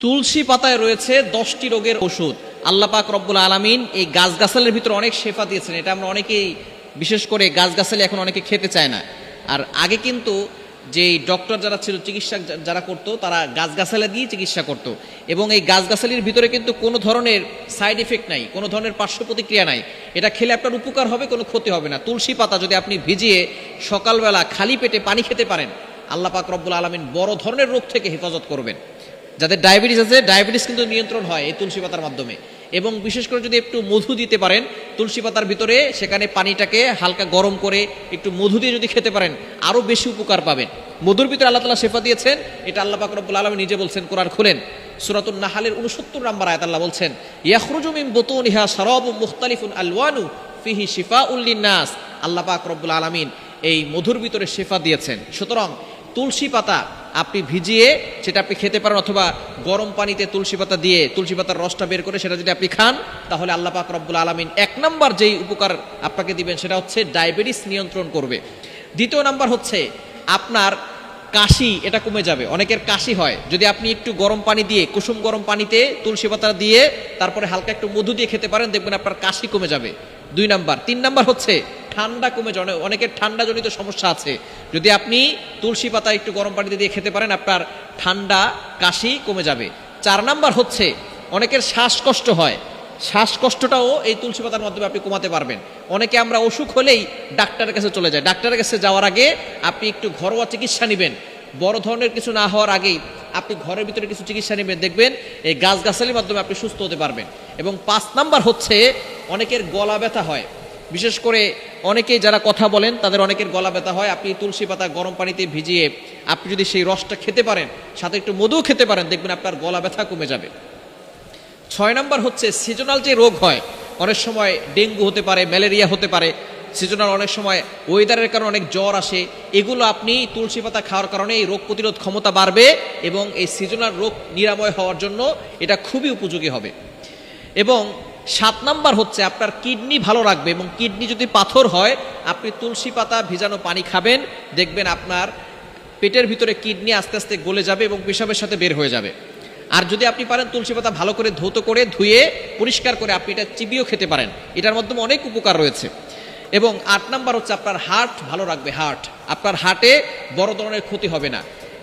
তুলসী পাতায় রয়েছে 10টি রোগের ওষুধ। আল্লাহ পাক রব্বুল আলামিন এই গাছগাছালির ভিতরে অনেক শেফা দিয়েছেন। এটা আমরা অনেকেই, বিশেষ করে গাছগাছালি এখন অনেকে খেতে চায় না। আর আগে কিন্তু যেই ডক্টর যারা ছিল, চিকিৎসা যারা করতো, তারা গাছগাছালি দিয়ে চিকিৎসা করত। এবং এই গাছগাছালির ভিতরে কিন্তু কোনো ধরনের সাইড এফেক্ট নাই, কোনো ধরনের পার্শ্ব প্রতিক্রিয়া নাই। এটা খেলে আপনার উপকার হবে, কোনো ক্ষতি হবে না। তুলসী পাতা যদি আপনি ভিজিয়ে সকালবেলা খালি পেটে পানি খেতে পারেন, আল্লাহ পাক রব্বুল আলামিন বড় ধরনের রোগ থেকে হেফাজত করবেন। যাদের ডায়াবেটিস আছে, ডায়াবেটিস কিন্তু নিয়ন্ত্রণ হয় এই তুলসী পাতার মাধ্যমে। এবং বিশেষ করে যদি একটু মধু দিতে পারেন তুলসী পাতার ভিতরে, সেখানে পানিটাকে হালকা গরম করে একটু মধু দিয়ে যদি খেতে পারেন, আরও বেশি উপকার পাবেন। মধুর ভিতরে আল্লাহ তাআলা শেফা দিয়েছেন, এটা আল্লাহ পাক রব্বুল আলামিন নিজে বলছেন। কোরআন খুলেন, সূরাতুন নাহলের 69 নম্বর আয়াত আল্লাহ বলছেন, ইয়াখরুজু মিন বুতুনিহা শারাবুম মুখতালিফুন আলওয়ানু ফিহি শিফাউল লিন্নাস। আল্লাহ পাক রব্বুল আলামিন এই মধুর ভিতরে শেফা দিয়েছেন। সুতরাং তুলসী পাতা আপনি ভিজিয়ে সেটা আপনি খেতে পারেন, অথবা গরম পানিতে তুলসী পাতা দিয়ে তুলসী পাতার রসটা বের করে সেটা যদি আপনি খান, তাহলে আল্লাহ পাক রব্বুল আলামিন 1 নাম্বার যেই উপকার আপনাকে দিবেন সেটা হচ্ছে ডায়াবেটিস নিয়ন্ত্রণ করবে। 2 নাম্বার হচ্ছে আপনার কাশি, এটা কমে যাবে। অনেকের কাশি হয়, যদি আপনি একটু গরম পানি দিয়ে, কুসুম গরম পানিতে তুলসী পাতা দিয়ে তারপরে হালকা একটু মধু দিয়ে খেতে পারেন, দেখবেন আপনার কাশি কমে যাবে। 2 নাম্বার। 3 নাম্বার হচ্ছে ঠান্ডা কমে যাবে। অনেকের ঠান্ডা জনিত সমস্যা আছে, যদি আপনি তুলসী পাতা একটু গরম পানিতে দিয়ে খেতে পারেন, আপনার ঠান্ডা কাশি কমে যাবে। 4 নাম্বার হচ্ছে অনেকের শ্বাসকষ্ট হয়, শ্বাসকষ্টটাও এই তুলসী পাতার মাধ্যমে আপনি কমাতে পারবেন। অনেকে আমরা অসুখ হলেই ডাক্তারের কাছে চলে যাই, ডাক্তারের কাছে যাওয়ার আগে আপনি একটু ঘরোয়া চিকিৎসা নেবেন। বড় ধরনের কিছু না হওয়ার আগেই আপনি ঘরের ভিতরে কিছু চিকিৎসা নেবেন, দেখবেন এই গাছগাছালির মাধ্যমে আপনি সুস্থ হতে পারবেন। এবং 5 নাম্বার হচ্ছে অনেকের গলা ব্যথা হয়, বিশেষ করে অনেকেই যারা কথা বলেন তাদের অনেকের গলা ব্যথা হয়। আপনি তুলসী পাতা গরম পানিতে ভিজিয়ে আপনি যদি সেই রসটা খেতে পারেন, সাথে একটু মধু খেতে পারেন, দেখবেন আপনার গলা ব্যথা কমে যাবে। 6 নাম্বার হচ্ছে সিজনাল যে রোগ হয়, অনেক সময় ডেঙ্গু হতে পারে, ম্যালেরিয়া হতে পারে, সিজনাল অনেক সময় ওয়েদারের কারণে অনেক জ্বর আসে। এগুলো আপনি তুলসী পাতা খাওয়ার কারণে এই রোগ প্রতিরোধ ক্ষমতা বাড়বে এবং এই সিজনাল রোগ নিরাময় হওয়ার জন্য এটা খুবই উপযোগী হবে। এবং 7 নাম্বার হচ্ছে আপনার কিডনি ভালো রাখবে। এবং কিডনি যদি পাথর হয়, আপনি তুলসী পাতা ভিজানো পানি খাবেন, দেখবেন আপনার পেটের ভিতরে কিডনি আস্তে আস্তে গলে যাবে এবং পেশাবের সাথে বের হয়ে যাবে। আর যদি আপনি পারেন তুলসী পাতা ভালো করে ধৌত করে ধুয়ে পরিষ্কার করে আপনি এটা চিবিয়েও খেতে পারেন, এটার মাধ্যমে অনেক উপকার রয়েছে। এবং 8 নাম্বার হচ্ছে আপনার হার্ট ভালো রাখবে, আপনার হার্টে বড় ধরনের ক্ষতি হবে না।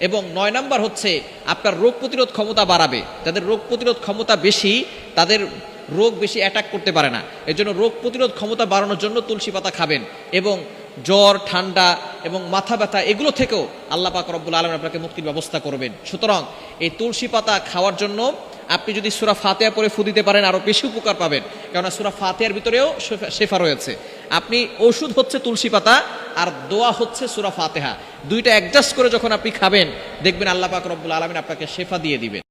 এবং 9 নাম্বার হচ্ছে আপনার রোগ প্রতিরোধ ক্ষমতা বাড়াবে। যাদের রোগ প্রতিরোধ ক্ষমতা বেশি, তাদের রোগ বেশি অ্যাটাক করতে পারে না। এর জন্য রোগ প্রতিরোধ ক্ষমতা বাড়ানোর জন্য তুলসী পাতা খাবেন। এবং জ্বর, ঠান্ডা এবং মাথা ব্যথা এগুলো থেকেও আল্লাহ পাক রব্বুল আলামিন আপনাকে মুক্তির ব্যবস্থা করবেন। সুতরাং এই তুলসী পাতা খাওয়ার জন্য আপনি যদি সূরা ফাতিহা পড়ে ফু দিতে পারেন, আরও বেশি উপকার পাবেন, কেননা সূরা ফাতিহার ভিতরেও শেফা রয়েছে। আপনি ওষুধ হচ্ছে তুলসী পাতা আর দোয়া হচ্ছে সূরা ফাতিহা, দুইটা অ্যাডজাস্ট করে যখন আপনি খাবেন, দেখবেন আল্লাহ পাক রব্বুল আলামিন আপনাকে শেফা দিয়ে দিবেন।